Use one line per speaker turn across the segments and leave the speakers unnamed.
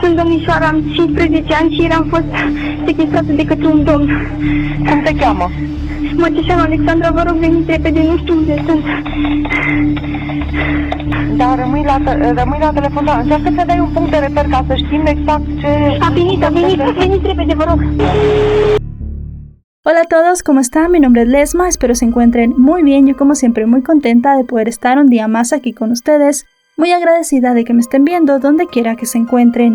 Sunt domnișoara, am 15 ani și ieri am fost sechestrată de către un domn.
Cum te cheamă?
Mă cheamă Alexandra, vă rog, veniți repede, nu știu unde sunt.
Da, rămâi la telefon, dar încearcă să dai un punct de reper ca să știm exact ce...
Veniți repede, vă rog.
Hola a todos, ¿cómo están? Mi nombre es Lesma, espero se encuentren muy bien. Yo como siempre muy contenta de poder estar un día más aquí con ustedes, muy agradecida de que me estén viendo donde quiera que se encuentren.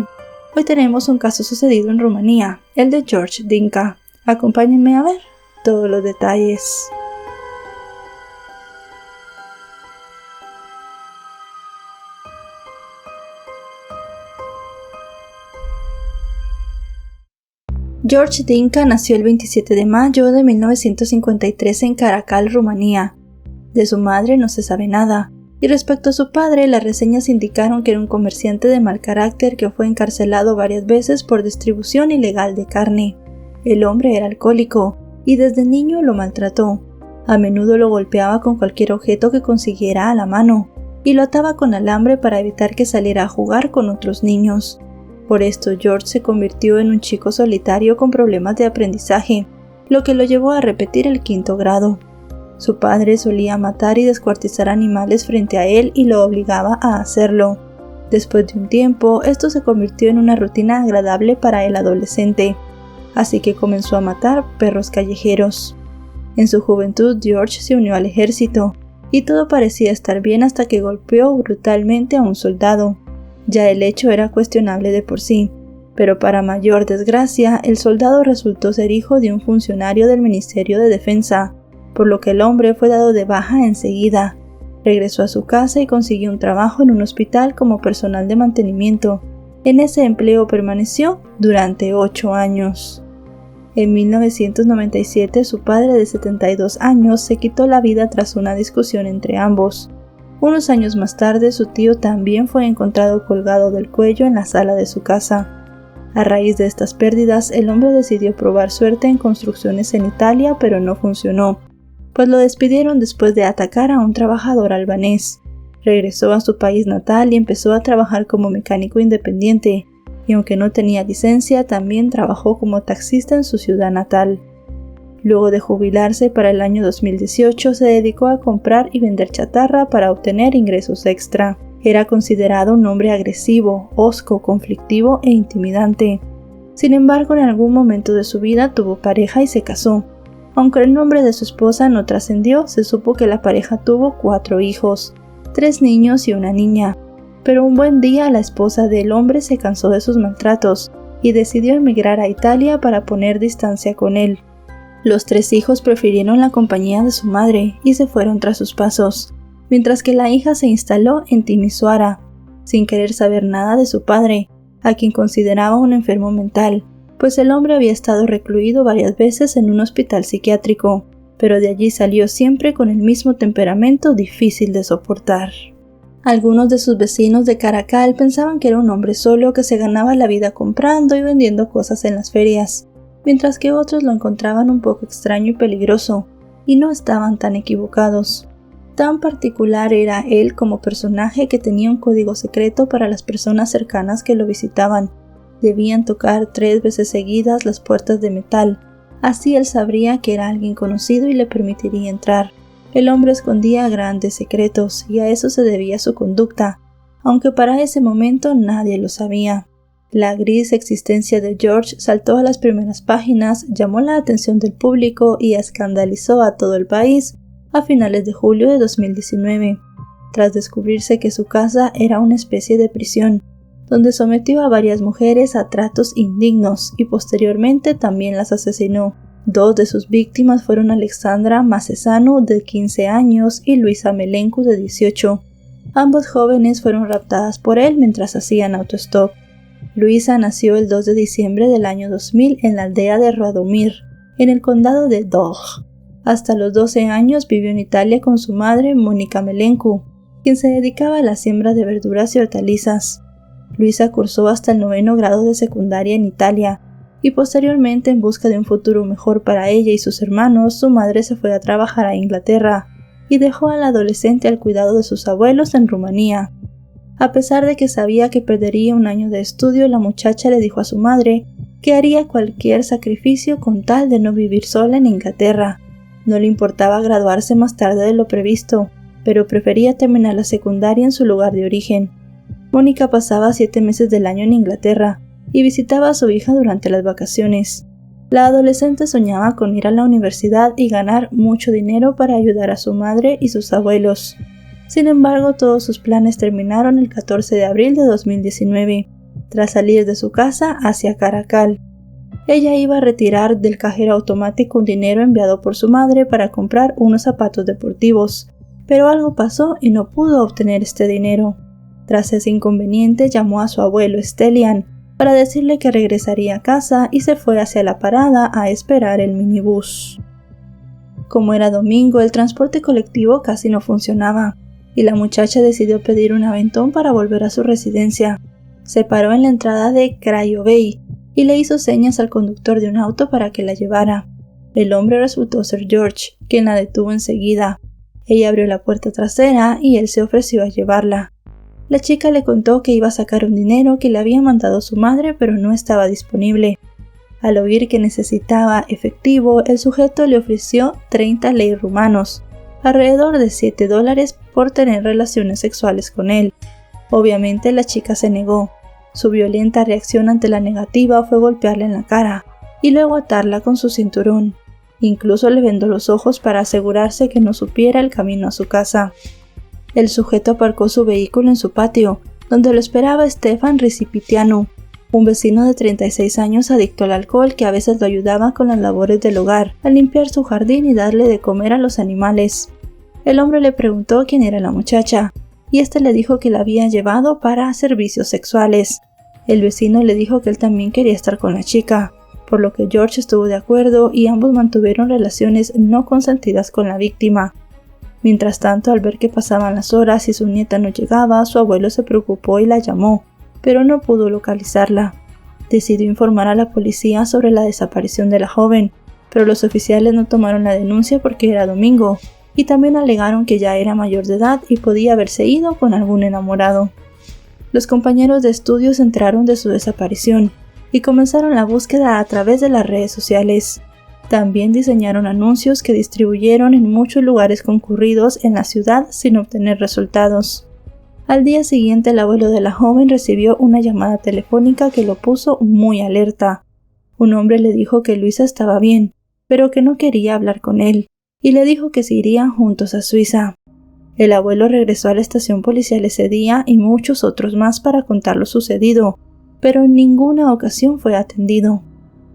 Hoy tenemos un caso sucedido en Rumanía, el de George Dinka. Acompáñenme a ver todos los detalles. George Dinka nació el 27 de mayo de 1953 en Caracal, Rumanía. De su madre no se sabe nada, y respecto a su padre, las reseñas indicaron que era un comerciante de mal carácter que fue encarcelado varias veces por distribución ilegal de carne. El hombre era alcohólico, y desde niño lo maltrató. A menudo lo golpeaba con cualquier objeto que consiguiera a la mano, y lo ataba con alambre para evitar que saliera a jugar con otros niños. Por esto, George se convirtió en un chico solitario con problemas de aprendizaje, lo que lo llevó a repetir el 5º grado. Su padre solía matar y descuartizar animales frente a él y lo obligaba a hacerlo. Después de un tiempo, esto se convirtió en una rutina agradable para el adolescente, así que comenzó a matar perros callejeros. En su juventud, George se unió al ejército, y todo parecía estar bien hasta que golpeó brutalmente a un soldado. Ya el hecho era cuestionable de por sí, pero para mayor desgracia, el soldado resultó ser hijo de un funcionario del Ministerio de Defensa, por lo que el hombre fue dado de baja enseguida. Regresó a su casa y consiguió un trabajo en un hospital como personal de mantenimiento. En ese empleo permaneció durante 8 años. En 1997, su padre de 72 años se quitó la vida tras una discusión entre ambos. Unos años más tarde, su tío también fue encontrado colgado del cuello en la sala de su casa. A raíz de estas pérdidas, el hombre decidió probar suerte en construcciones en Italia, pero no funcionó, pues lo despidieron después de atacar a un trabajador albanés. Regresó a su país natal y empezó a trabajar como mecánico independiente, y aunque no tenía licencia, también trabajó como taxista en su ciudad natal. Luego de jubilarse para el año 2018, se dedicó a comprar y vender chatarra para obtener ingresos extra. Era considerado un hombre agresivo, hosco, conflictivo e intimidante. Sin embargo, en algún momento de su vida tuvo pareja y se casó. Aunque el nombre de su esposa no trascendió, se supo que la pareja tuvo 4 hijos, 3 niños y una niña. Pero un buen día la esposa del hombre se cansó de sus maltratos y decidió emigrar a Italia para poner distancia con él. Los 3 hijos prefirieron la compañía de su madre y se fueron tras sus pasos, mientras que la hija se instaló en Timisoara, sin querer saber nada de su padre, a quien consideraba un enfermo mental, pues el hombre había estado recluido varias veces en un hospital psiquiátrico, pero de allí salió siempre con el mismo temperamento difícil de soportar. Algunos de sus vecinos de Caracal pensaban que era un hombre solo que se ganaba la vida comprando y vendiendo cosas en las ferias, mientras que otros lo encontraban un poco extraño y peligroso, y no estaban tan equivocados. Tan particular era él como personaje que tenía un código secreto para las personas cercanas que lo visitaban. Debían tocar 3 veces seguidas las puertas de metal, así él sabría que era alguien conocido y le permitiría entrar. El hombre escondía grandes secretos, y a eso se debía su conducta, aunque para ese momento nadie lo sabía. La gris existencia de George saltó a las primeras páginas, llamó la atención del público y escandalizó a todo el país a finales de julio de 2019, tras descubrirse que su casa era una especie de prisión, donde sometió a varias mujeres a tratos indignos y posteriormente también las asesinó. 2 de sus víctimas fueron Alexandra Masesanu, de 15 años, y Luisa Melencu, de 18. Ambos jóvenes fueron raptadas por él mientras hacían autostop. Luisa nació el 2 de diciembre del año 2000 en la aldea de Radomir, en el condado de Dog. Hasta los 12 años vivió en Italia con su madre, Mónica Melencu, quien se dedicaba a la siembra de verduras y hortalizas. Luisa cursó hasta el 9º grado de secundaria en Italia, y posteriormente, en busca de un futuro mejor para ella y sus hermanos, su madre se fue a trabajar a Inglaterra y dejó al adolescente al cuidado de sus abuelos en Rumanía. A pesar de que sabía que perdería un año de estudio, la muchacha le dijo a su madre que haría cualquier sacrificio con tal de no vivir sola en Inglaterra. No le importaba graduarse más tarde de lo previsto, pero prefería terminar la secundaria en su lugar de origen. Mónica pasaba 7 meses del año en Inglaterra y visitaba a su hija durante las vacaciones. La adolescente soñaba con ir a la universidad y ganar mucho dinero para ayudar a su madre y sus abuelos. Sin embargo, todos sus planes terminaron el 14 de abril de 2019, tras salir de su casa hacia Caracal. Ella iba a retirar del cajero automático un dinero enviado por su madre para comprar unos zapatos deportivos, pero algo pasó y no pudo obtener este dinero. Tras ese inconveniente, llamó a su abuelo Stelian para decirle que regresaría a casa y se fue hacia la parada a esperar el minibús. Como era domingo, el transporte colectivo casi no funcionaba, y la muchacha decidió pedir un aventón para volver a su residencia. Se paró en la entrada de Craiovei y le hizo señas al conductor de un auto para que la llevara. El hombre resultó ser George, quien la detuvo enseguida. Ella abrió la puerta trasera y él se ofreció a llevarla. La chica le contó que iba a sacar un dinero que le había mandado su madre, pero no estaba disponible. Al oír que necesitaba efectivo, el sujeto le ofreció 30 lei rumanos, alrededor de $7 por tener relaciones sexuales con él. Obviamente la chica se negó. Su violenta reacción ante la negativa fue golpearla en la cara y luego atarla con su cinturón. Incluso le vendó los ojos para asegurarse que no supiera el camino a su casa. El sujeto aparcó su vehículo en su patio, donde lo esperaba Stefan Risipitianu, un vecino de 36 años adicto al alcohol que a veces lo ayudaba con las labores del hogar, a limpiar su jardín y darle de comer a los animales. El hombre le preguntó quién era la muchacha, y este le dijo que la había llevado para servicios sexuales. El vecino le dijo que él también quería estar con la chica, por lo que George estuvo de acuerdo y ambos mantuvieron relaciones no consentidas con la víctima. Mientras tanto, al ver que pasaban las horas y su nieta no llegaba, su abuelo se preocupó y la llamó, pero no pudo localizarla. Decidió informar a la policía sobre la desaparición de la joven, pero los oficiales no tomaron la denuncia porque era domingo, y también alegaron que ya era mayor de edad y podía haberse ido con algún enamorado. Los compañeros de estudio se enteraron de su desaparición y comenzaron la búsqueda a través de las redes sociales. También diseñaron anuncios que distribuyeron en muchos lugares concurridos en la ciudad sin obtener resultados. Al día siguiente, el abuelo de la joven recibió una llamada telefónica que lo puso muy alerta. Un hombre le dijo que Luisa estaba bien, pero que no quería hablar con él, y le dijo que se irían juntos a Suiza. El abuelo regresó a la estación policial ese día y muchos otros más para contar lo sucedido, pero en ninguna ocasión fue atendido.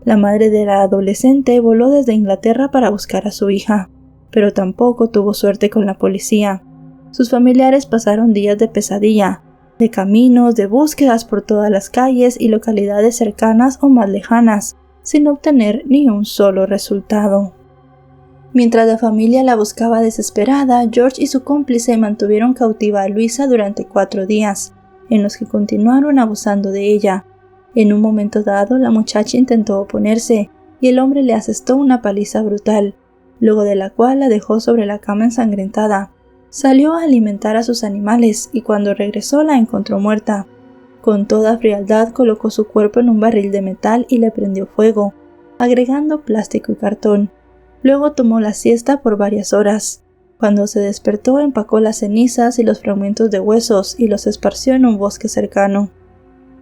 La madre de la adolescente voló desde Inglaterra para buscar a su hija, pero tampoco tuvo suerte con la policía. Sus familiares pasaron días de pesadilla, de caminos, de búsquedas por todas las calles y localidades cercanas o más lejanas, sin obtener ni un solo resultado. Mientras la familia la buscaba desesperada, George y su cómplice mantuvieron cautiva a Luisa durante 4 días, en los que continuaron abusando de ella. En un momento dado, la muchacha intentó oponerse, y el hombre le asestó una paliza brutal, luego de la cual la dejó sobre la cama ensangrentada. Salió a alimentar a sus animales, y cuando regresó la encontró muerta. Con toda frialdad colocó su cuerpo en un barril de metal y le prendió fuego, agregando plástico y cartón. Luego tomó la siesta por varias horas. Cuando se despertó, empacó las cenizas y los fragmentos de huesos y los esparció en un bosque cercano.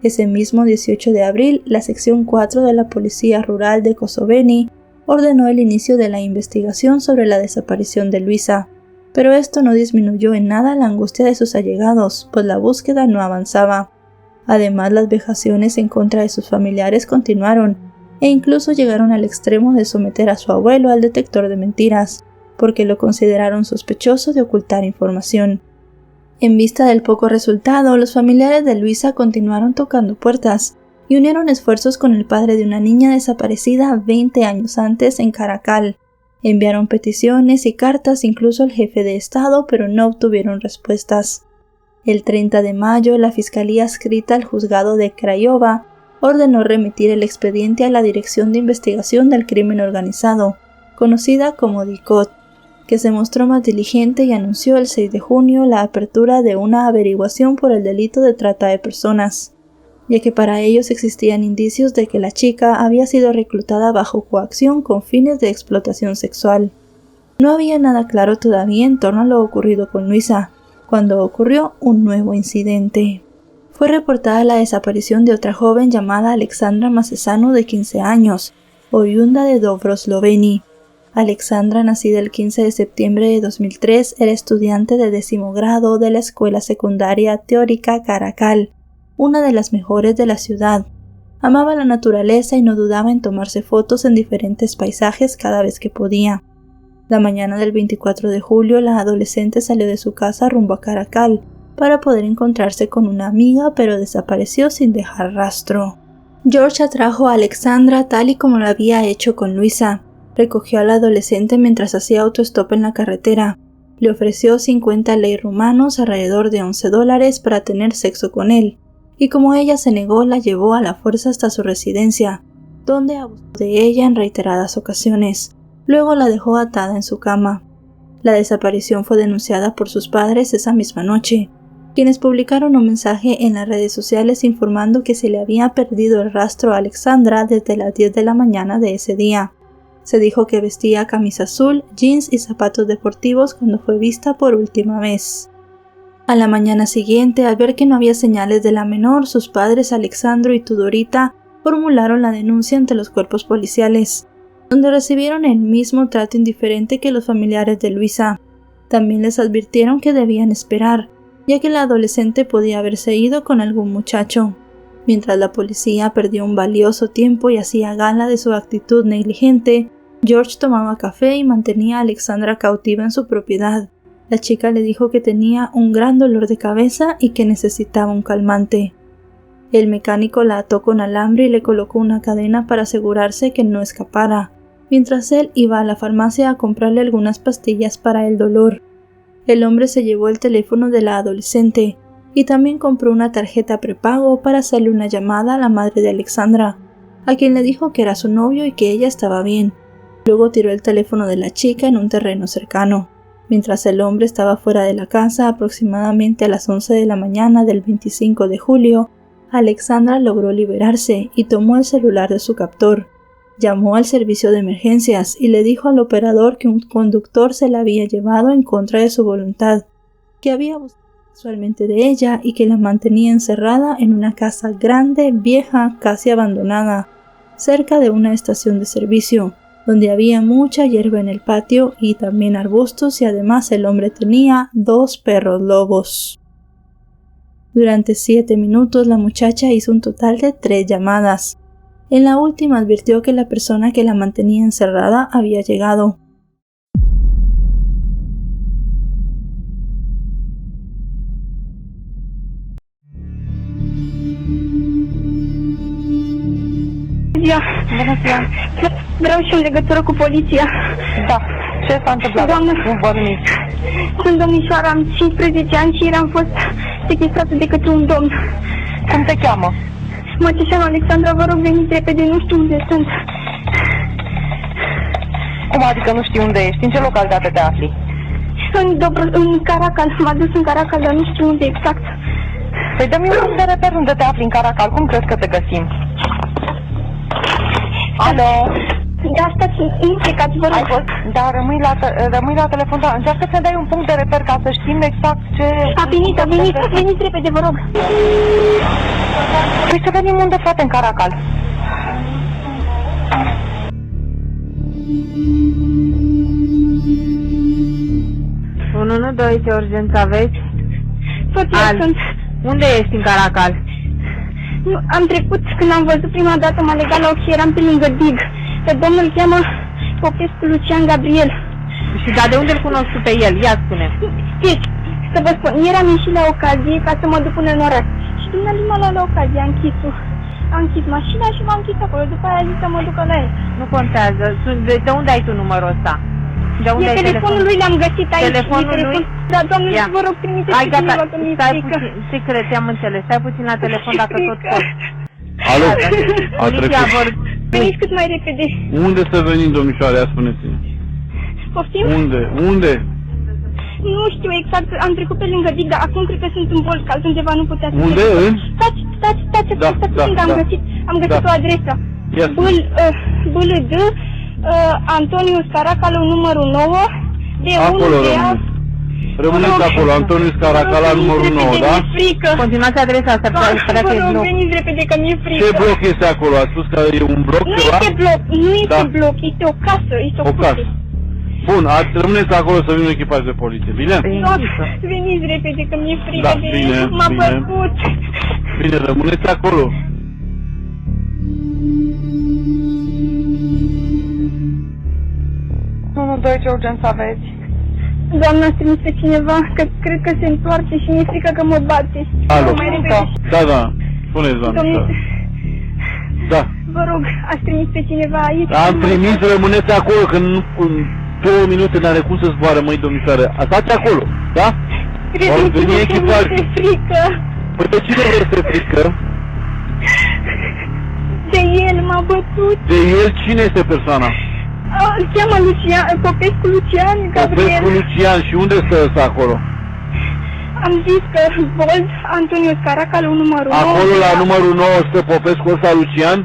Ese mismo 18 de abril, la sección 4 de la Policía Rural de Kosoveni ordenó el inicio de la investigación sobre la desaparición de Luisa, pero esto no disminuyó en nada la angustia de sus allegados, pues la búsqueda no avanzaba. Además, las vejaciones en contra de sus familiares continuaron, e incluso llegaron al extremo de someter a su abuelo al detector de mentiras, porque lo consideraron sospechoso de ocultar información. En vista del poco resultado, los familiares de Luisa continuaron tocando puertas y unieron esfuerzos con el padre de una niña desaparecida 20 años antes en Caracal. Enviaron peticiones y cartas incluso al jefe de Estado, pero no obtuvieron respuestas. El 30 de mayo, la Fiscalía adscrita al juzgado de Craiova ordenó remitir el expediente a la Dirección de Investigación del Crimen Organizado, conocida como DICOT. que se mostró más diligente y anunció el 6 de junio la apertura de una averiguación por el delito de trata de personas, ya que para ellos existían indicios de que la chica había sido reclutada bajo coacción con fines de explotación sexual. No había nada claro todavía en torno a lo ocurrido con Luisa, cuando ocurrió un nuevo incidente. Fue reportada la desaparición de otra joven llamada Alexandra Macesanu de 15 años, oriunda de Dobrosloveni. Alexandra, nacida el 15 de septiembre de 2003, era estudiante de 10º grado de la Escuela Secundaria Teórica Caracal, una de las mejores de la ciudad. Amaba la naturaleza y no dudaba en tomarse fotos en diferentes paisajes cada vez que podía. La mañana del 24 de julio, la adolescente salió de su casa rumbo a Caracal para poder encontrarse con una amiga, pero desapareció sin dejar rastro. George atrajo a Alexandra tal y como lo había hecho con Luisa. Recogió a la adolescente mientras hacía autostop en la carretera. Le ofreció 50 lei rumanos, alrededor de $11, para tener sexo con él, y como ella se negó, la llevó a la fuerza hasta su residencia, donde abusó de ella en reiteradas ocasiones. Luego la dejó atada en su cama. La desaparición fue denunciada por sus padres esa misma noche, quienes publicaron un mensaje en las redes sociales informando que se le había perdido el rastro a Alexandra desde las 10 de la mañana de ese día. Se dijo que vestía camisa azul, jeans y zapatos deportivos cuando fue vista por última vez. A la mañana siguiente, al ver que no había señales de la menor, sus padres Alexandro y Tudorita formularon la denuncia ante los cuerpos policiales, donde recibieron el mismo trato indiferente que los familiares de Luisa. También les advirtieron que debían esperar, ya que la adolescente podía haberse ido con algún muchacho. Mientras la policía perdió un valioso tiempo y hacía gala de su actitud negligente, George tomaba café y mantenía a Alexandra cautiva en su propiedad. La chica le dijo que tenía un gran dolor de cabeza y que necesitaba un calmante. El mecánico la ató con alambre y le colocó una cadena para asegurarse que no escapara, mientras él iba a la farmacia a comprarle algunas pastillas para el dolor. El hombre se llevó el teléfono de la adolescente y también compró una tarjeta prepago para hacerle una llamada a la madre de Alexandra, a quien le dijo que era su novio y que ella estaba bien. Luego tiró el teléfono de la chica en un terreno cercano. Mientras el hombre estaba fuera de la casa, aproximadamente a las 11 de la mañana del 25 de julio, Alexandra logró liberarse y tomó el celular de su captor. Llamó al servicio de emergencias y le dijo al operador que un conductor se la había llevado en contra de su voluntad, que había abusado sexualmente de ella y que la mantenía encerrada en una casa grande, vieja, casi abandonada, cerca de una estación de servicio, donde había mucha hierba en el patio y también arbustos, y además el hombre tenía 2 perros lobos. Durante 7 minutos la muchacha hizo un total de 3 llamadas. En la última advirtió que la persona que la mantenía encerrada había llegado.
Bună ziua!
Vreau și în legătură cu poliția.
Da. Ce s-a întâmplat?
Doamnă,
Nu văd nimic.
sunt domnișoara, am 15 ani și ieri am fost sechestrată de către un domn.
Cum te cheamă?
Măceșanu Alexandra, vă rog, veniți repede, nu știu unde sunt.
Cum adică nu știi unde ești? În ce localitate te afli?
În Caracal, m-a dus în Caracal, dar nu știu unde exact.
Păi dă-mi un punct de reper unde te afli în Caracal. Cum crezi că te găsim? Alo?
Da, stați, nu plecați, vă
Ai
rog.
fost? Da, rămâi la telefon, dar încearcă să dai un punct de reper ca să știm exact ce...
Veniți repede, vă rog.
Păi să venim unde, frate, în Caracal.
Doi, ce urgență aveți?
Soția sunt.
Unde ești în Caracal?
Nu, am trecut, când am văzut prima dată, m-a legat la ochi și eram pe lângă dig. Pe domnul îl cheamă Popescu Lucian Gabriel.
Și dar de unde îl cunosc tu pe el? Ia spune.
Deci, să vă spun, ieri am ieșit la ocazie ca să mă duc până în oraș. Și dumnealui m-a luat la ocazie, a închis mașina și m-a închis acolo. După aia a zis să mă ducă la el.
Nu contează. De unde ai tu numărul ăsta? De unde ai
telefonul lui, l-am găsit aici.
Telefonul lui?
Da, doamne, vă rog, trimiteți
Hai, gata,
cineva că mi-e
stai
frică.
puțin, secret, am înțeles. Stai puțin la telefon dacă tot poți.
Alo? A
Poliția
trecut.
Veniți cât mai repede.
Unde să venim, domnișoare? Ia spuneți-ne.
Poftim?
Unde?
Nu știu exact, am trecut pe lângă dig, dar acum cred că sunt în Bolcal, undeva nu putea să...
Unde?
Stați,
Da,
puțin, că am găsit o adresă.
Yes.
BLD, Antoniu Scaracalo, numărul 9, de
Acolo rămâneți acolo, Antoniu Scaracala, numărul 9, da?
Frică.
Continuați adresa asta,
Vă
că e
rog,
bloc.
veniți repede că mi-e frică.
Ce bloc este acolo? Ați spus că e un bloc
Nu
ceva?
este bloc, nu este
Da.
bloc, este o casă, este o
O
curte.
casă. Bun, rămâneți acolo să vină un echipaj de poliție, bine?
Doar, veniți repede că mi-e frică
Da,
de
bine,
m-a
bine.
bătut.
Bine, rămâneți acolo.
Ce urgență aveți?
Doamna, ați trimis pe cineva, că cred că se întoarce și mi-e frică că mă bate.
Alo.
Mai repede.
Da. Spuneți, doamne.
Domnul,
Da.
vă rog, ați trimis pe cineva aici?
Am trimis, rămâneți acolo, că în 2 minute n-are cum să zboare, măi, domnișoare. Stați acolo, da? Ori veni
Credeți-mă că
echipaj.
mi-e frică.
Păi de cine vă este frică?
De el m-a bătut.
De el, cine este persoana?
Îl cheamă Lucian, Popescu Lucian Gabriel.
Popescu Lucian. Și unde stă ăsta acolo?
Am zis că Bold, Antoniu Scaracalo, numărul 9.
Acolo la numărul 9 stă Popescu ăsta Lucian?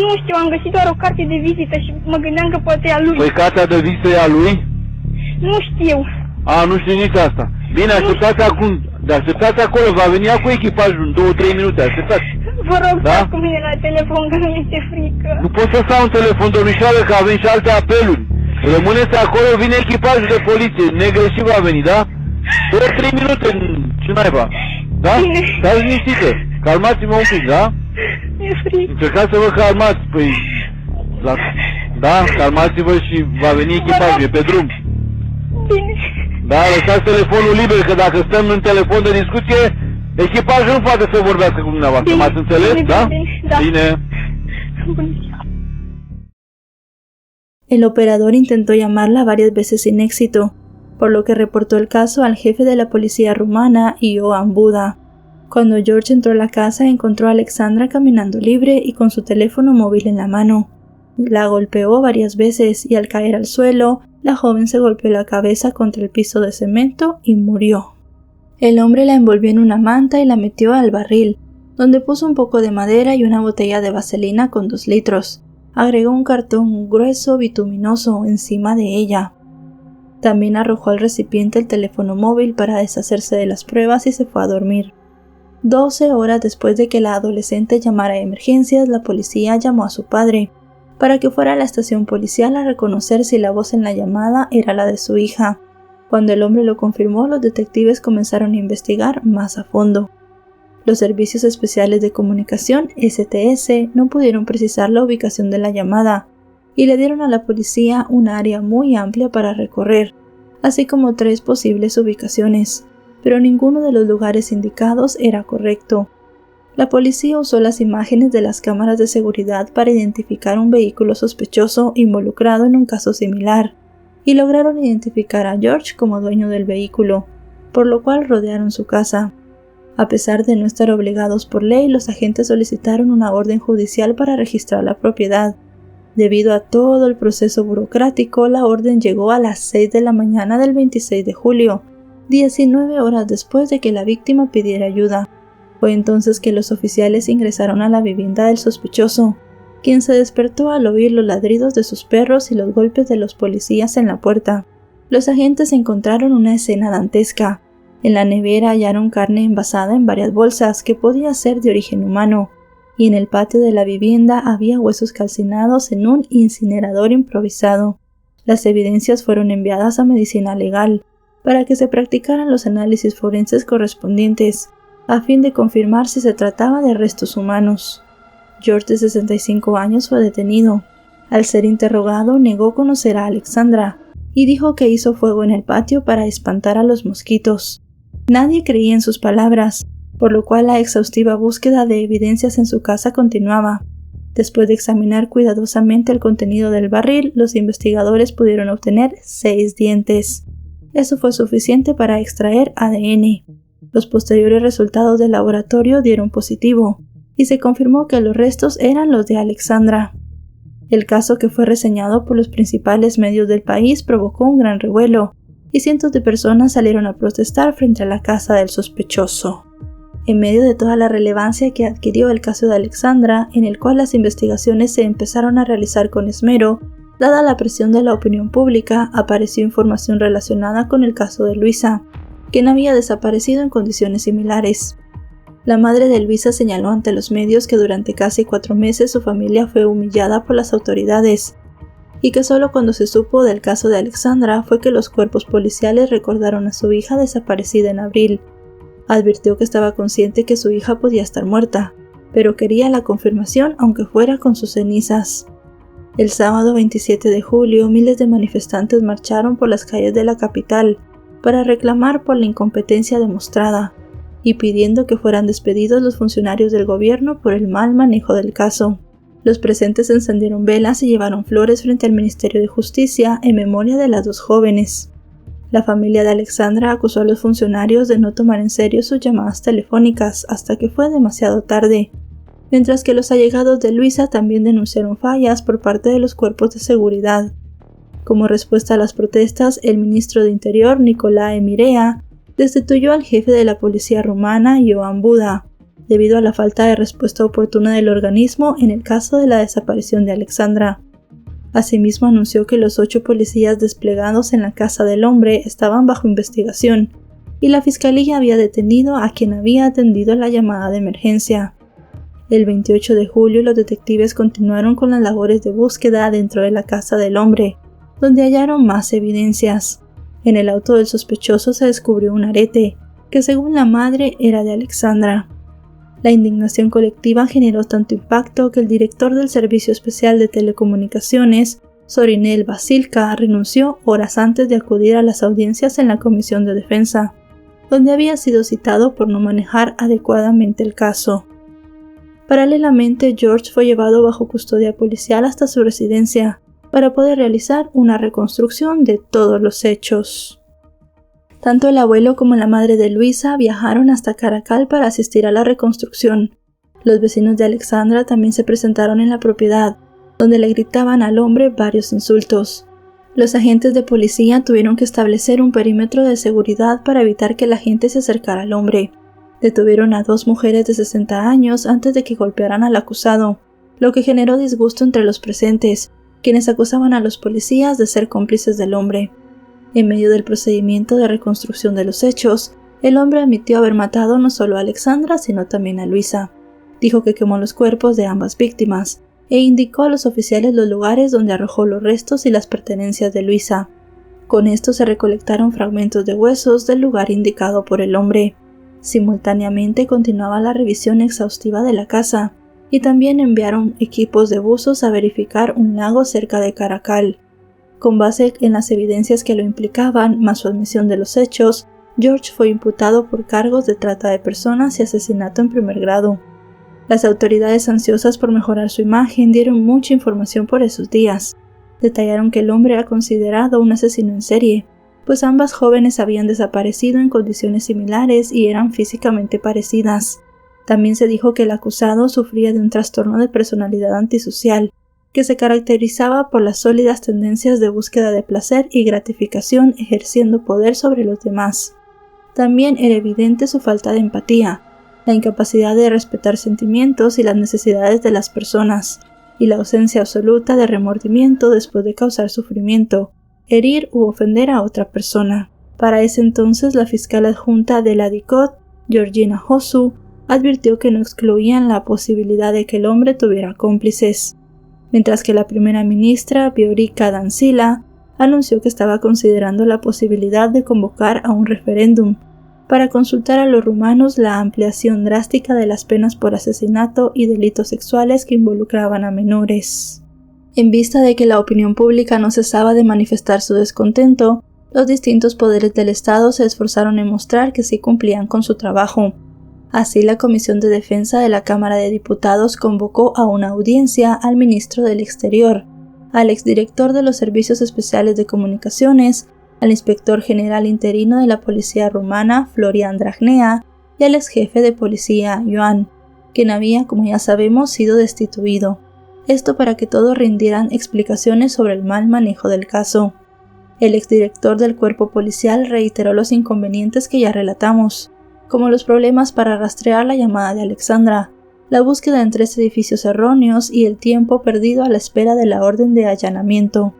Nu știu, am găsit doar o carte de vizită și mă gândeam că poate e a lui.
Păi cartea de vizită e a lui?
Nu știu.
Nu știu nici asta. Bine, așteptați acum. Dar așteptați acolo, va veni cu echipajul în 2-3 minute, așteptați.
Vă rog,
Da?
stați cu mine la telefon, că nu mi-este frică.
Nu pot să stau în telefon, domnișoară, că avem și alte apeluri. Rămâneți acolo, vine echipajul de poliție, negreșit va veni, da? 2-3 minute, ce naiba, da?
Bine.
Stați liniștită, calmați-vă un pic, da?
Mi-e frică.
Încercați să vă calmați, păi... Da, calmați-vă și va veni echipajul, e pe drum.
Bine.
Da, lăsați telefonul liber, că dacă stăm în telefon de discuție, echipajul nu poate să vorbească cu dumneavoastră,
Bine,
m-ați înțeles,
bine,
da?
bine, da.
Bine.
Bună ziua.
El operador intentó llamarla varias veces sin éxito, por lo que reportó el caso al jefe de la policía rumana, Ioan Buda. Cuando George entró a la casa, encontró a Alexandra caminando libre y con su teléfono móvil en la mano. La golpeó varias veces y al caer al suelo, la joven se golpeó la cabeza contra el piso de cemento y murió. El hombre la envolvió en una manta y la metió al barril, donde puso un poco de madera y una botella de vaselina con 2 litros. Agregó un cartón grueso bituminoso encima de ella. También arrojó al recipiente el teléfono móvil para deshacerse de las pruebas y se fue a dormir. 12 horas después de que la adolescente llamara a emergencias, la policía llamó a su padre para que fuera a la estación policial a reconocer si la voz en la llamada era la de su hija. Cuando el hombre lo confirmó, los detectives comenzaron a investigar más a fondo. Los servicios especiales de comunicación, STS, no pudieron precisar la ubicación de la llamada y le dieron a la policía un área muy amplia para recorrer, así como 3 posibles ubicaciones, pero ninguno de los lugares indicados era correcto. La policía usó las imágenes de las cámaras de seguridad para identificar un vehículo sospechoso involucrado en un caso similar, y lograron identificar a George como dueño del vehículo, por lo cual rodearon su casa. A pesar de no estar obligados por ley, los agentes solicitaron una orden judicial para registrar la propiedad. Debido a todo el proceso burocrático, la orden llegó a las 6 de la mañana del 26 de julio, 19 horas después de que la víctima pidiera ayuda. Fue entonces que los oficiales ingresaron a la vivienda del sospechoso, quien se despertó al oír los ladridos de sus perros y los golpes de los policías en la puerta. Los agentes encontraron una escena dantesca. En la nevera hallaron carne envasada en varias bolsas que podía ser de origen humano, y en el patio de la vivienda había huesos calcinados en un incinerador improvisado. Las evidencias fueron enviadas a medicina legal para que se practicaran los análisis forenses correspondientes, a fin de confirmar si se trataba de restos humanos. George, de 65 años, fue detenido. Al ser interrogado, negó conocer a Alexandra y dijo que hizo fuego en el patio para espantar a los mosquitos. Nadie creía en sus palabras, por lo cual la exhaustiva búsqueda de evidencias en su casa continuaba. Después de examinar cuidadosamente el contenido del barril, los investigadores pudieron obtener 6 dientes. Eso fue suficiente para extraer ADN. Los posteriores resultados del laboratorio dieron positivo, y se confirmó que los restos eran los de Alexandra. El caso, que fue reseñado por los principales medios del país, provocó un gran revuelo, y cientos de personas salieron a protestar frente a la casa del sospechoso. En medio de toda la relevancia que adquirió el caso de Alexandra, en el cual las investigaciones se empezaron a realizar con esmero, dada la presión de la opinión pública, apareció información relacionada con el caso de Luisa, quien había desaparecido en condiciones similares. La madre de Luisa señaló ante los medios que durante casi 4 meses su familia fue humillada por las autoridades, y que solo cuando se supo del caso de Alexandra fue que los cuerpos policiales recordaron a su hija desaparecida en abril. Advirtió que estaba consciente que su hija podía estar muerta, pero quería la confirmación aunque fuera con sus cenizas. El sábado 27 de julio, miles de manifestantes marcharon por las calles de la capital para reclamar por la incompetencia demostrada y pidiendo que fueran despedidos los funcionarios del gobierno por el mal manejo del caso. Los presentes encendieron velas y llevaron flores frente al Ministerio de Justicia en memoria de las 2 jóvenes. La familia de Alexandra acusó a los funcionarios de no tomar en serio sus llamadas telefónicas hasta que fue demasiado tarde, mientras que los allegados de Luisa también denunciaron fallas por parte de los cuerpos de seguridad. Como respuesta a las protestas, el ministro de Interior, Nicolae Mirea, destituyó al jefe de la policía rumana, Ioan Buda, debido a la falta de respuesta oportuna del organismo en el caso de la desaparición de Alexandra. Asimismo, anunció que los 8 policías desplegados en la casa del hombre estaban bajo investigación, y la fiscalía había detenido a quien había atendido la llamada de emergencia. El 28 de julio, los detectives continuaron con las labores de búsqueda dentro de la casa del hombre, donde hallaron más evidencias. En el auto del sospechoso se descubrió un arete, que según la madre era de Alexandra. La indignación colectiva generó tanto impacto que el director del Servicio Especial de Telecomunicaciones, Sorinel Basilka, renunció horas antes de acudir a las audiencias en la Comisión de Defensa, donde había sido citado por no manejar adecuadamente el caso. Paralelamente, George fue llevado bajo custodia policial hasta su residencia para poder realizar una reconstrucción de todos los hechos. Tanto el abuelo como la madre de Luisa viajaron hasta Caracal para asistir a la reconstrucción. Los vecinos de Alexandra también se presentaron en la propiedad, donde le gritaban al hombre varios insultos. Los agentes de policía tuvieron que establecer un perímetro de seguridad para evitar que la gente se acercara al hombre. Detuvieron a 2 mujeres de 60 años antes de que golpearan al acusado, lo que generó disgusto entre los presentes, quienes acusaban a los policías de ser cómplices del hombre. En medio del procedimiento de reconstrucción de los hechos, el hombre admitió haber matado no solo a Alexandra, sino también a Luisa. Dijo que quemó los cuerpos de ambas víctimas e indicó a los oficiales los lugares donde arrojó los restos y las pertenencias de Luisa. Con esto se recolectaron fragmentos de huesos del lugar indicado por el hombre. Simultáneamente continuaba la revisión exhaustiva de la casa y también enviaron equipos de buzos a verificar un lago cerca de Caracal. Con base en las evidencias que lo implicaban, más su admisión de los hechos, George fue imputado por cargos de trata de personas y asesinato en primer grado. Las autoridades, ansiosas por mejorar su imagen, dieron mucha información por esos días. Detallaron que el hombre era considerado un asesino en serie, pues ambas jóvenes habían desaparecido en condiciones similares y eran físicamente parecidas. También se dijo que el acusado sufría de un trastorno de personalidad antisocial, que se caracterizaba por las sólidas tendencias de búsqueda de placer y gratificación ejerciendo poder sobre los demás. También era evidente su falta de empatía, la incapacidad de respetar sentimientos y las necesidades de las personas, y la ausencia absoluta de remordimiento después de causar sufrimiento, herir u ofender a otra persona. Para ese entonces, la fiscal adjunta de la DICOT, Georgina Hosu, advirtió que no excluían la posibilidad de que el hombre tuviera cómplices, mientras que la primera ministra, Viorica Dancila, anunció que estaba considerando la posibilidad de convocar a un referéndum para consultar a los rumanos la ampliación drástica de las penas por asesinato y delitos sexuales que involucraban a menores. En vista de que la opinión pública no cesaba de manifestar su descontento, los distintos poderes del Estado se esforzaron en mostrar que sí cumplían con su trabajo. Así, la Comisión de Defensa de la Cámara de Diputados convocó a una audiencia al ministro del Exterior, al exdirector de los Servicios Especiales de Comunicaciones, al inspector general interino de la policía rumana, Florian Dragnea, y al exjefe de policía, Ioan, quien había, como ya sabemos, sido destituido. esto para que todos rindieran explicaciones sobre el mal manejo del caso. El exdirector del cuerpo policial reiteró los inconvenientes que ya relatamos, como los problemas para rastrear la llamada de Alexandra, la búsqueda en 3 edificios erróneos y el tiempo perdido a la espera de la orden de allanamiento.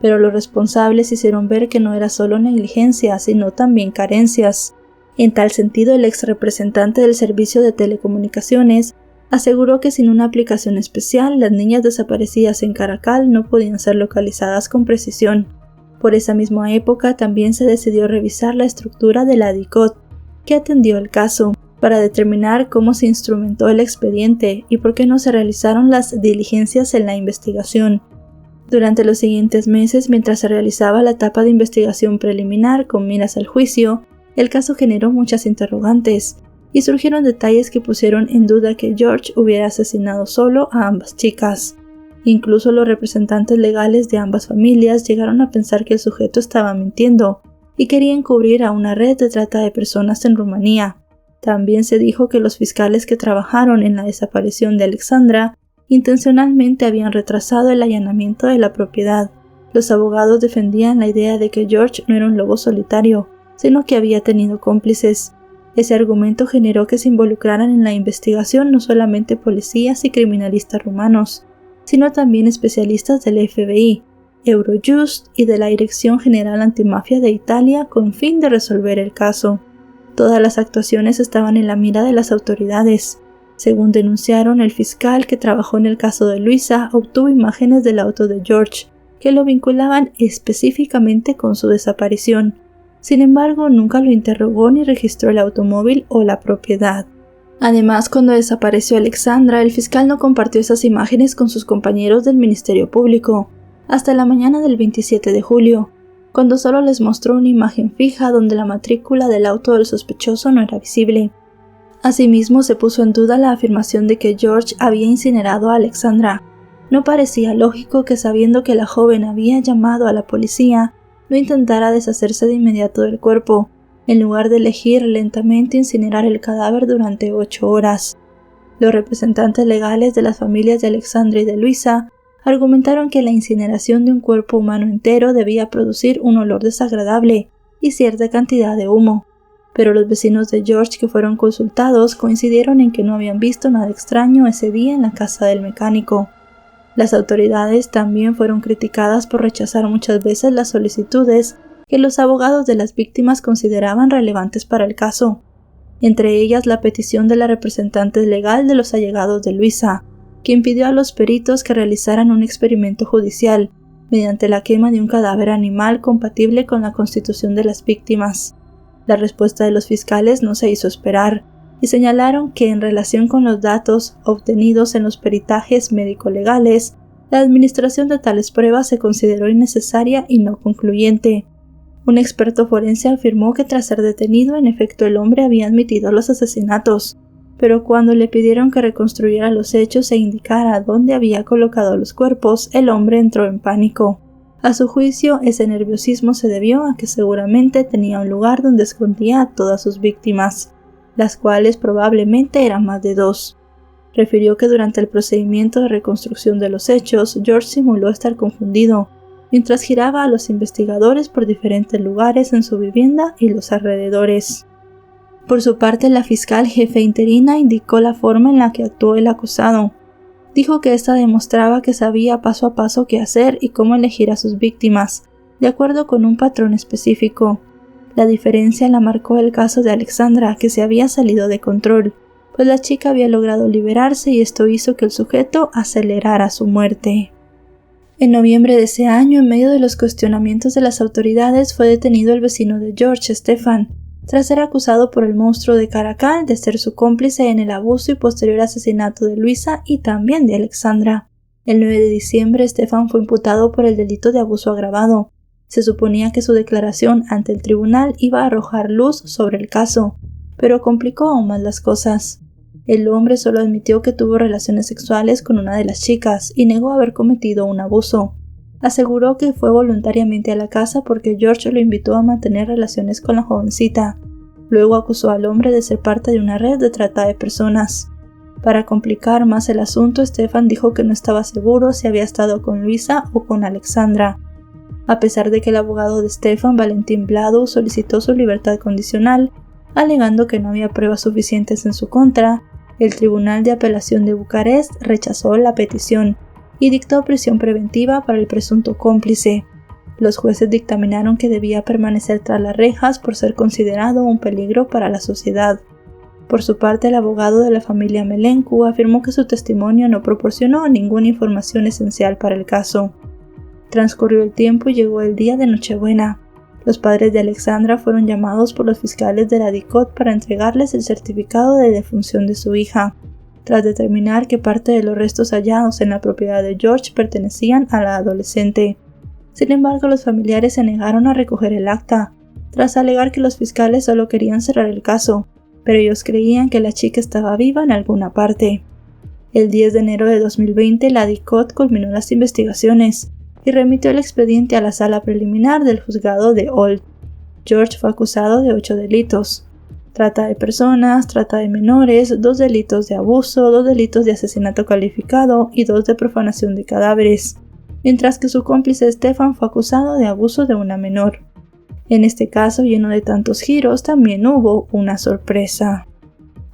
Pero los responsables hicieron ver que no era solo negligencia, sino también carencias. En tal sentido, el ex representante del servicio de telecomunicaciones aseguró que sin una aplicación especial, las niñas desaparecidas en Caracal no podían ser localizadas con precisión. Por esa misma época también se decidió revisar la estructura de la DICOT, que atendió el caso, para determinar cómo se instrumentó el expediente y por qué no se realizaron las diligencias en la investigación. Durante los siguientes meses, mientras se realizaba la etapa de investigación preliminar con miras al juicio, el caso generó muchas interrogantes, y surgieron detalles que pusieron en duda que George hubiera asesinado solo a ambas chicas. Incluso los representantes legales de ambas familias llegaron a pensar que el sujeto estaba mintiendo y quería encubrir a una red de trata de personas en Rumanía. También se dijo que los fiscales que trabajaron en la desaparición de Alexandra intencionalmente habían retrasado el allanamiento de la propiedad. Los abogados defendían la idea de que George no era un lobo solitario, sino que había tenido cómplices. Ese argumento generó que se involucraran en la investigación no solamente policías y criminalistas rumanos, sino también especialistas del FBI, Eurojust y de la Dirección General Antimafia de Italia con fin de resolver el caso. Todas las actuaciones estaban en la mira de las autoridades. Según denunciaron, el fiscal que trabajó en el caso de Luisa obtuvo imágenes del auto de George, que lo vinculaban específicamente con su desaparición. Sin embargo, nunca lo interrogó ni registró el automóvil o la propiedad. Además, cuando desapareció Alexandra, el fiscal no compartió esas imágenes con sus compañeros del Ministerio Público, hasta la mañana del 27 de julio, cuando solo les mostró una imagen fija donde la matrícula del auto del sospechoso no era visible. Asimismo, se puso en duda la afirmación de que George había incinerado a Alexandra. No parecía lógico que, sabiendo que la joven había llamado a la policía, no intentara deshacerse de inmediato del cuerpo, en lugar de elegir lentamente incinerar el cadáver durante 8 horas. Los representantes legales de las familias de Alexandra y de Luisa argumentaron que la incineración de un cuerpo humano entero debía producir un olor desagradable y cierta cantidad de humo, pero los vecinos de George que fueron consultados coincidieron en que no habían visto nada extraño ese día en la casa del mecánico. Las autoridades también fueron criticadas por rechazar muchas veces las solicitudes que los abogados de las víctimas consideraban relevantes para el caso, entre ellas la petición de la representante legal de los allegados de Luisa, quien pidió a los peritos que realizaran un experimento judicial mediante la quema de un cadáver animal compatible con la constitución de las víctimas. La respuesta de los fiscales no se hizo esperar, y señalaron que en relación con los datos obtenidos en los peritajes médico-legales, la administración de tales pruebas se consideró innecesaria y no concluyente. Un experto forense afirmó que tras ser detenido, en efecto el hombre había admitido los asesinatos, pero cuando le pidieron que reconstruyera los hechos e indicara dónde había colocado los cuerpos, el hombre entró en pánico. A su juicio, ese nerviosismo se debió a que seguramente tenía un lugar donde escondía a todas sus víctimas, las cuales probablemente eran más de 2. Refirió que durante el procedimiento de reconstrucción de los hechos, George simuló estar confundido, mientras giraba a los investigadores por diferentes lugares en su vivienda y los alrededores. Por su parte, la fiscal jefe interina indicó la forma en la que actuó el acusado. Dijo que ésta demostraba que sabía paso a paso qué hacer y cómo elegir a sus víctimas, de acuerdo con un patrón específico. La diferencia la marcó el caso de Alexandra, que se había salido de control, pues la chica había logrado liberarse y esto hizo que el sujeto acelerara su muerte. En noviembre de ese año, en medio de los cuestionamientos de las autoridades, fue detenido el vecino de George, Stefan, tras ser acusado por el monstruo de Caracal de ser su cómplice en el abuso y posterior asesinato de Luisa y también de Alexandra. El 9 de diciembre, Stefan fue imputado por el delito de abuso agravado. Se suponía que su declaración ante el tribunal iba a arrojar luz sobre el caso, pero complicó aún más las cosas. El hombre solo admitió que tuvo relaciones sexuales con una de las chicas y negó haber cometido un abuso. Aseguró que fue voluntariamente a la casa porque George lo invitó a mantener relaciones con la jovencita. Luego acusó al hombre de ser parte de una red de trata de personas. Para complicar más el asunto, Stefan dijo que no estaba seguro si había estado con Luisa o con Alexandra. A pesar de que el abogado de Stefan, Valentín Vladu, solicitó su libertad condicional, alegando que no había pruebas suficientes en su contra, el Tribunal de Apelación de Bucarest rechazó la petición y dictó prisión preventiva para el presunto cómplice. Los jueces dictaminaron que debía permanecer tras las rejas por ser considerado un peligro para la sociedad. Por su parte, el abogado de la familia Melencu afirmó que su testimonio no proporcionó ninguna información esencial para el caso. Transcurrió el tiempo y llegó el día de Nochebuena. Los padres de Alexandra fueron llamados por los fiscales de la DICOT para entregarles el certificado de defunción de su hija, tras determinar que parte de los restos hallados en la propiedad de George pertenecían a la adolescente. Sin embargo, los familiares se negaron a recoger el acta, tras alegar que los fiscales solo querían cerrar el caso, pero ellos creían que la chica estaba viva en alguna parte. El 10 de enero de 2020, la DICOT culminó las investigaciones y remitió el expediente a la sala preliminar del juzgado de Old. George fue acusado de 8 delitos: trata de personas, trata de menores, 2 delitos de abuso, 2 delitos de asesinato calificado y 2 de profanación de cadáveres, mientras que su cómplice Stefan fue acusado de abuso de una menor. En este caso, lleno de tantos giros, también hubo una sorpresa.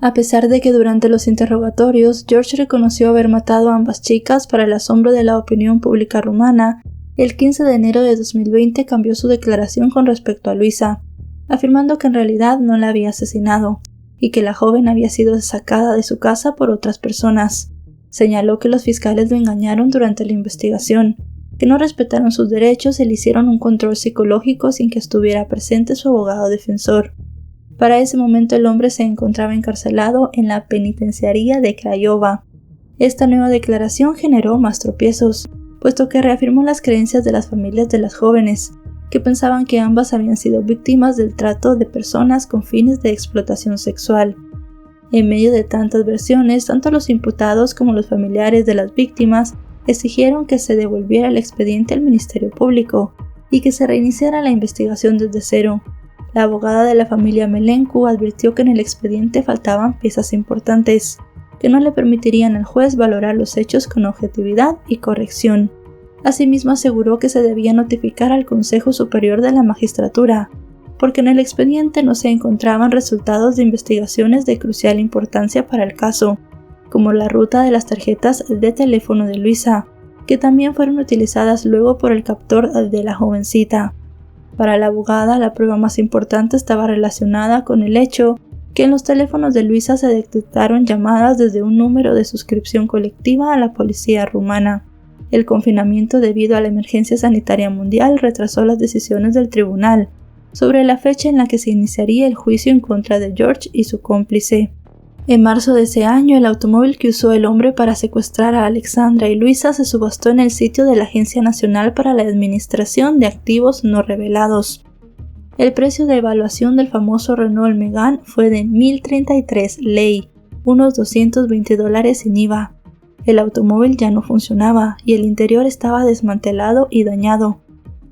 A pesar de que durante los interrogatorios George reconoció haber matado a ambas chicas para el asombro de la opinión pública rumana, el 15 de enero de 2020 cambió su declaración con respecto a Luisa, afirmando que en realidad no la había asesinado y que la joven había sido sacada de su casa por otras personas. Señaló que los fiscales lo engañaron durante la investigación, que no respetaron sus derechos y le hicieron un control psicológico sin que estuviera presente su abogado defensor. Para ese momento el hombre se encontraba encarcelado en la penitenciaría de Craiova. Esta nueva declaración generó más tropiezos, puesto que reafirmó las creencias de las familias de las jóvenes, que pensaban que ambas habían sido víctimas del trato de personas con fines de explotación sexual. En medio de tantas versiones, tanto los imputados como los familiares de las víctimas exigieron que se devolviera el expediente al Ministerio Público y que se reiniciara la investigación desde cero. La abogada de la familia Melencu advirtió que en el expediente faltaban piezas importantes, que no le permitirían al juez valorar los hechos con objetividad y corrección. Asimismo aseguró que se debía notificar al Consejo Superior de la Magistratura, porque en el expediente no se encontraban resultados de investigaciones de crucial importancia para el caso, como la ruta de las tarjetas de teléfono de Luisa, que también fueron utilizadas luego por el captor de la jovencita. Para la abogada, la prueba más importante estaba relacionada con el hecho que en los teléfonos de Luisa se detectaron llamadas desde un número de suscripción colectiva a la policía rumana. El confinamiento debido a la emergencia sanitaria mundial retrasó las decisiones del tribunal sobre la fecha en la que se iniciaría el juicio en contra de George y su cómplice. En marzo de ese año, el automóvil que usó el hombre para secuestrar a Alexandra y Luisa se subastó en el sitio de la Agencia Nacional para la Administración de Activos No Revelados. El precio de evaluación del famoso Renault Megane fue de 1.033 lei, unos $220 sin IVA. El automóvil ya no funcionaba y el interior estaba desmantelado y dañado.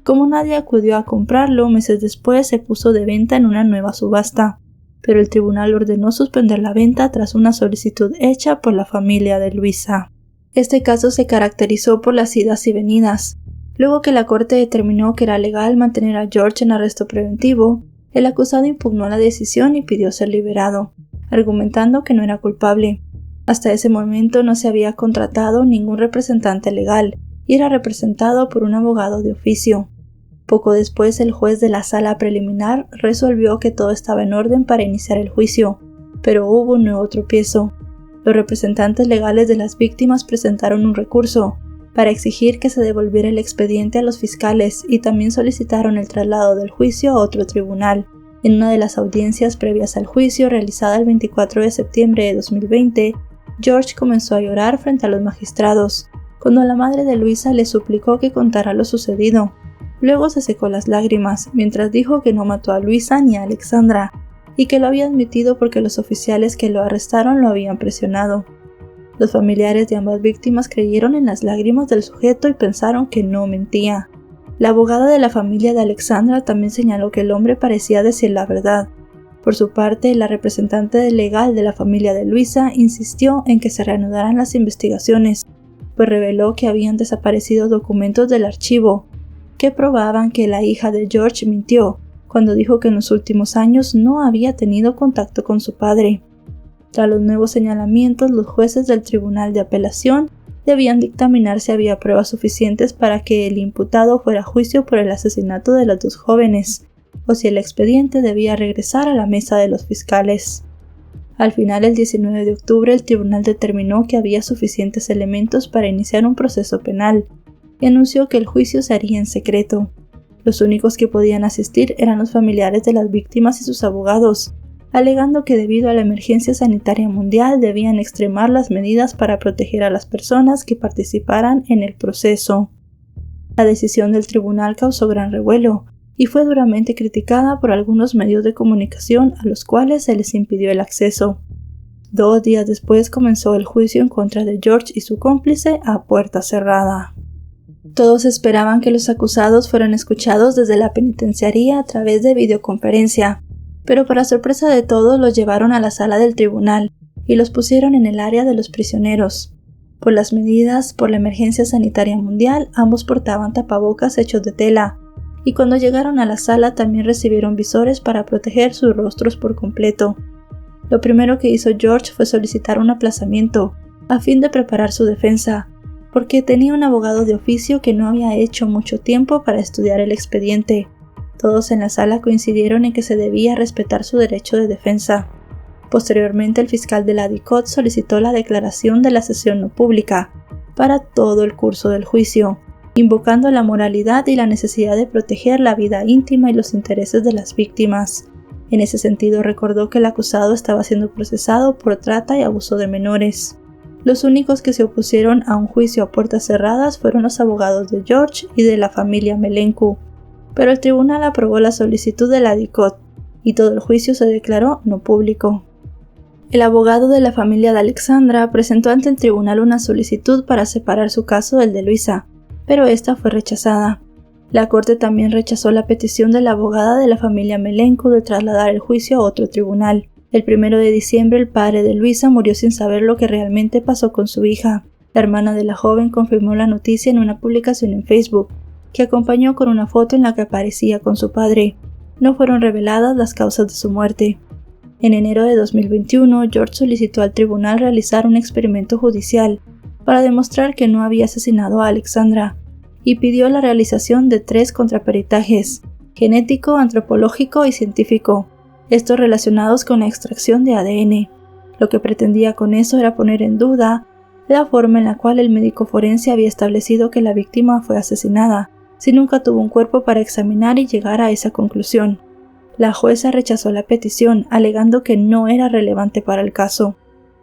Como nadie acudió a comprarlo, meses después se puso de venta en una nueva subasta, pero el tribunal ordenó suspender la venta tras una solicitud hecha por la familia de Luisa. Este caso se caracterizó por las idas y venidas. Luego que la corte determinó que era legal mantener a George en arresto preventivo, el acusado impugnó la decisión y pidió ser liberado, argumentando que no era culpable. Hasta ese momento no se había contratado ningún representante legal y era representado por un abogado de oficio. Poco después, el juez de la sala preliminar resolvió que todo estaba en orden para iniciar el juicio, pero hubo un nuevo tropiezo. Los representantes legales de las víctimas presentaron un recurso para exigir que se devolviera el expediente a los fiscales y también solicitaron el traslado del juicio a otro tribunal. En una de las audiencias previas al juicio, realizada el 24 de septiembre de 2020, George comenzó a llorar frente a los magistrados, cuando la madre de Luisa le suplicó que contara lo sucedido. Luego se secó las lágrimas, mientras dijo que no mató a Luisa ni a Alexandra, y que lo había admitido porque los oficiales que lo arrestaron lo habían presionado. Los familiares de ambas víctimas creyeron en las lágrimas del sujeto y pensaron que no mentía. La abogada de la familia de Alexandra también señaló que el hombre parecía decir la verdad. Por su parte, la representante legal de la familia de Luisa insistió en que se reanudaran las investigaciones, pues reveló que habían desaparecido documentos del archivo que probaban que la hija de George mintió cuando dijo que en los últimos años no había tenido contacto con su padre. Tras los nuevos señalamientos, los jueces del Tribunal de Apelación debían dictaminar si había pruebas suficientes para que el imputado fuera a juicio por el asesinato de las dos jóvenes, o si el expediente debía regresar a la mesa de los fiscales. Al final, el 19 de octubre, el tribunal determinó que había suficientes elementos para iniciar un proceso penal y anunció que el juicio se haría en secreto. Los únicos que podían asistir eran los familiares de las víctimas y sus abogados, alegando que debido a la emergencia sanitaria mundial debían extremar las medidas para proteger a las personas que participaran en el proceso. La decisión del tribunal causó gran revuelo y fue duramente criticada por algunos medios de comunicación a los cuales se les impidió el acceso. 2 días después comenzó el juicio en contra de George y su cómplice a puerta cerrada. Todos esperaban que los acusados fueran escuchados desde la penitenciaría a través de videoconferencia, pero para sorpresa de todos los llevaron a la sala del tribunal y los pusieron en el área de los prisioneros. Por las medidas por la emergencia sanitaria mundial, ambos portaban tapabocas hechos de tela, y cuando llegaron a la sala también recibieron visores para proteger sus rostros por completo. Lo primero que hizo George fue solicitar un aplazamiento, a fin de preparar su defensa, porque tenía un abogado de oficio que no había hecho mucho tiempo para estudiar el expediente. Todos en la sala coincidieron en que se debía respetar su derecho de defensa. Posteriormente, el fiscal de la DICOT solicitó la declaración de la sesión no pública para todo el curso del juicio, invocando la moralidad y la necesidad de proteger la vida íntima y los intereses de las víctimas. En ese sentido, recordó que el acusado estaba siendo procesado por trata y abuso de menores. Los únicos que se opusieron a un juicio a puertas cerradas fueron los abogados de George y de la familia Melencu, pero el tribunal aprobó la solicitud de la DICOT y todo el juicio se declaró no público. El abogado de la familia de Alexandra presentó ante el tribunal una solicitud para separar su caso del de Luisa, pero esta fue rechazada. La corte también rechazó la petición de la abogada de la familia Melencu de trasladar el juicio a otro tribunal. El 1 de diciembre, el padre de Luisa murió sin saber lo que realmente pasó con su hija. La hermana de la joven confirmó la noticia en una publicación en Facebook, que acompañó con una foto en la que aparecía con su padre. No fueron reveladas las causas de su muerte. En enero de 2021, George solicitó al tribunal realizar un experimento judicial para demostrar que no había asesinado a Alexandra, y pidió la realización de 3 contraperitajes: genético, antropológico y científico, estos relacionados con la extracción de ADN. Lo que pretendía con eso era poner en duda la forma en la cual el médico forense había establecido que la víctima fue asesinada, si nunca tuvo un cuerpo para examinar y llegar a esa conclusión. La jueza rechazó la petición, alegando que no era relevante para el caso.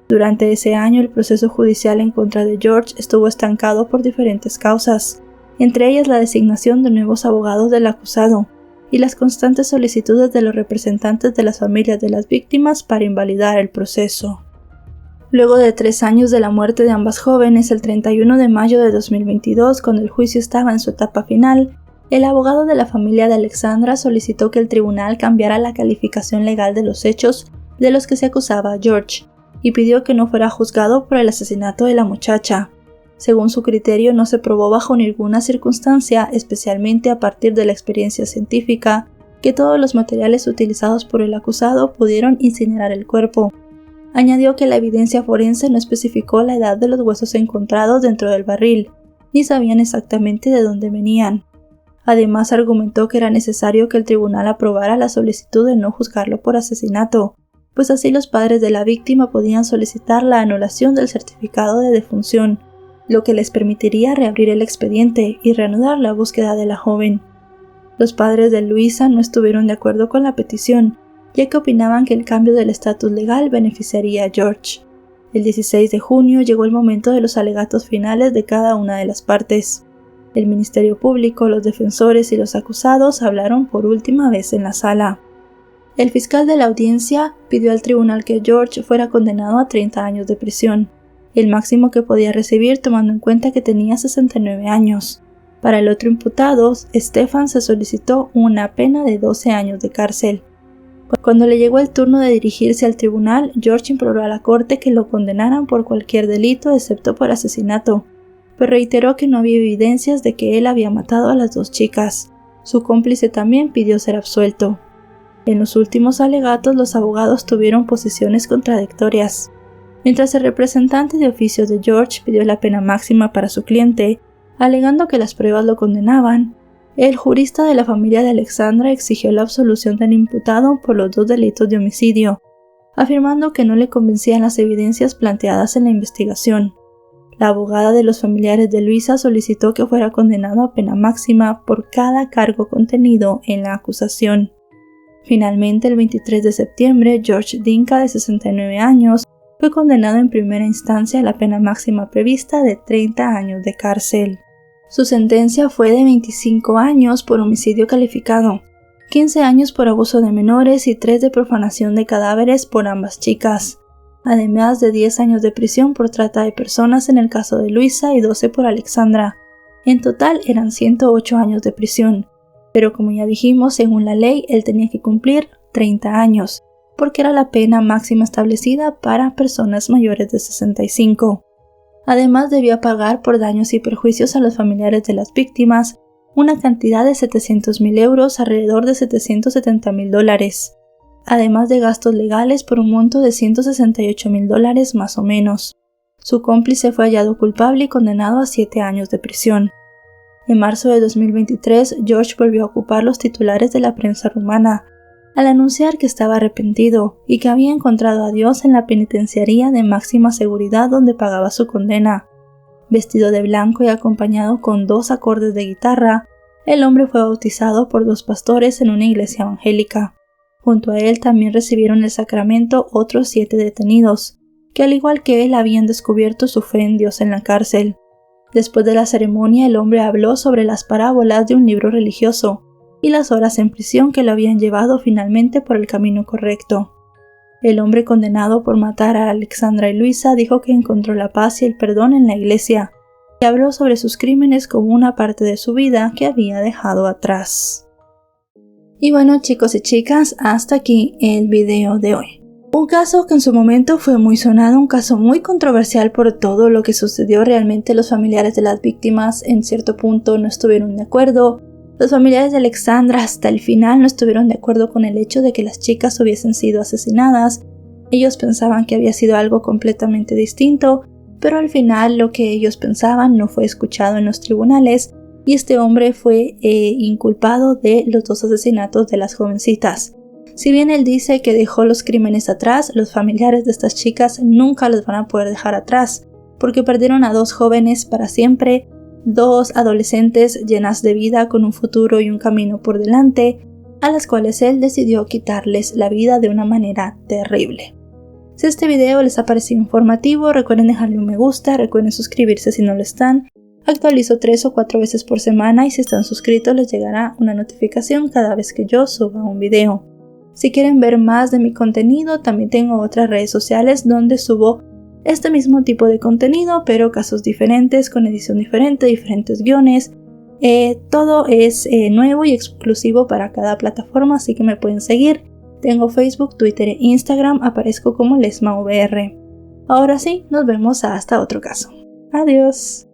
Durante ese año, el proceso judicial en contra de George estuvo estancado por diferentes causas, entre ellas la designación de nuevos abogados del acusado y las constantes solicitudes de los representantes de las familias de las víctimas para invalidar el proceso. Luego de 3 años de la muerte de ambas jóvenes, el 31 de mayo de 2022, cuando el juicio estaba en su etapa final, el abogado de la familia de Alexandra solicitó que el tribunal cambiara la calificación legal de los hechos de los que se acusaba a George, y pidió que no fuera juzgado por el asesinato de la muchacha. Según su criterio, no se probó bajo ninguna circunstancia, especialmente a partir de la experiencia científica, que todos los materiales utilizados por el acusado pudieron incinerar el cuerpo. Añadió que la evidencia forense no especificó la edad de los huesos encontrados dentro del barril, ni sabían exactamente de dónde venían. Además, argumentó que era necesario que el tribunal aprobara la solicitud de no juzgarlo por asesinato, pues así los padres de la víctima podían solicitar la anulación del certificado de defunción, lo que les permitiría reabrir el expediente y reanudar la búsqueda de la joven. Los padres de Luisa no estuvieron de acuerdo con la petición, ya que opinaban que el cambio del estatus legal beneficiaría a George. El 16 de junio llegó el momento de los alegatos finales de cada una de las partes. El Ministerio Público, los defensores y los acusados hablaron por última vez en la sala. El fiscal de la audiencia pidió al tribunal que George fuera condenado a 30 años de prisión, el máximo que podía recibir tomando en cuenta que tenía 69 años. Para el otro imputado, Stefan, se solicitó una pena de 12 años de cárcel. Cuando le llegó el turno de dirigirse al tribunal, George imploró a la corte que lo condenaran por cualquier delito excepto por asesinato, pero reiteró que no había evidencias de que él había matado a las dos chicas. Su cómplice también pidió ser absuelto. En los últimos alegatos, los abogados tuvieron posiciones contradictorias. Mientras el representante de oficio de George pidió la pena máxima para su cliente, alegando que las pruebas lo condenaban, el jurista de la familia de Alexandra exigió la absolución del imputado por los dos delitos de homicidio, afirmando que no le convencían las evidencias planteadas en la investigación. La abogada de los familiares de Luisa solicitó que fuera condenado a pena máxima por cada cargo contenido en la acusación. Finalmente, el 23 de septiembre, George Dinka, de 69 años, fue condenado en primera instancia a la pena máxima prevista de 30 años de cárcel. Su sentencia fue de 25 años por homicidio calificado, 15 años por abuso de menores y 3 de profanación de cadáveres por ambas chicas, además de 10 años de prisión por trata de personas en el caso de Luisa y 12 por Alexandra. En total eran 108 años de prisión, pero como ya dijimos, según la ley, él tenía que cumplir 30 años, porque era la pena máxima establecida para personas mayores de 65. Además, debía pagar por daños y perjuicios a los familiares de las víctimas una cantidad de 700.000 euros, alrededor de $770.000, además de gastos legales por un monto de $168.000 más o menos. Su cómplice fue hallado culpable y condenado a 7 años de prisión. En marzo de 2023, George volvió a ocupar los titulares de la prensa rumana, al anunciar que estaba arrepentido y que había encontrado a Dios en la penitenciaría de máxima seguridad donde pagaba su condena. Vestido de blanco y acompañado con 2 acordes de guitarra, el hombre fue bautizado por 2 pastores en una iglesia evangélica. Junto a él también recibieron el sacramento otros 7 detenidos, que al igual que él habían descubierto su fe en Dios en la cárcel. Después de la ceremonia, el hombre habló sobre las parábolas de un libro religioso y las horas en prisión que lo habían llevado finalmente por el camino correcto. El hombre condenado por matar a Alexandra y Luisa dijo que encontró la paz y el perdón en la iglesia y habló sobre sus crímenes como una parte de su vida que había dejado atrás. Y bueno, chicos y chicas, hasta aquí el video de hoy. Un caso que en su momento fue muy sonado, un caso muy controversial por todo lo que sucedió. Realmente los familiares de las víctimas en cierto punto no estuvieron de acuerdo. Los familiares de Alexandra hasta el final no estuvieron de acuerdo con el hecho de que las chicas hubiesen sido asesinadas. Ellos pensaban que había sido algo completamente distinto, pero al final lo que ellos pensaban no fue escuchado en los tribunales y este hombre fue inculpado de los 2 asesinatos de las jovencitas. Si bien él dice que dejó los crímenes atrás, los familiares de estas chicas nunca los van a poder dejar atrás, porque perdieron a 2 jóvenes para siempre, 2 adolescentes llenas de vida con un futuro y un camino por delante, a las cuales él decidió quitarles la vida de una manera terrible. Si este video les ha parecido informativo, recuerden dejarle un me gusta, recuerden suscribirse si no lo están. Actualizo 3 o 4 veces por semana y si están suscritos les llegará una notificación cada vez que yo suba un video. Si quieren ver más de mi contenido, también tengo otras redes sociales donde subo este mismo tipo de contenido, pero casos diferentes, con edición diferente, diferentes guiones. Todo es nuevo y exclusivo para cada plataforma, así que me pueden seguir. Tengo Facebook, Twitter e Instagram, aparezco como LesmaVR. Ahora sí, nos vemos hasta otro caso. Adiós.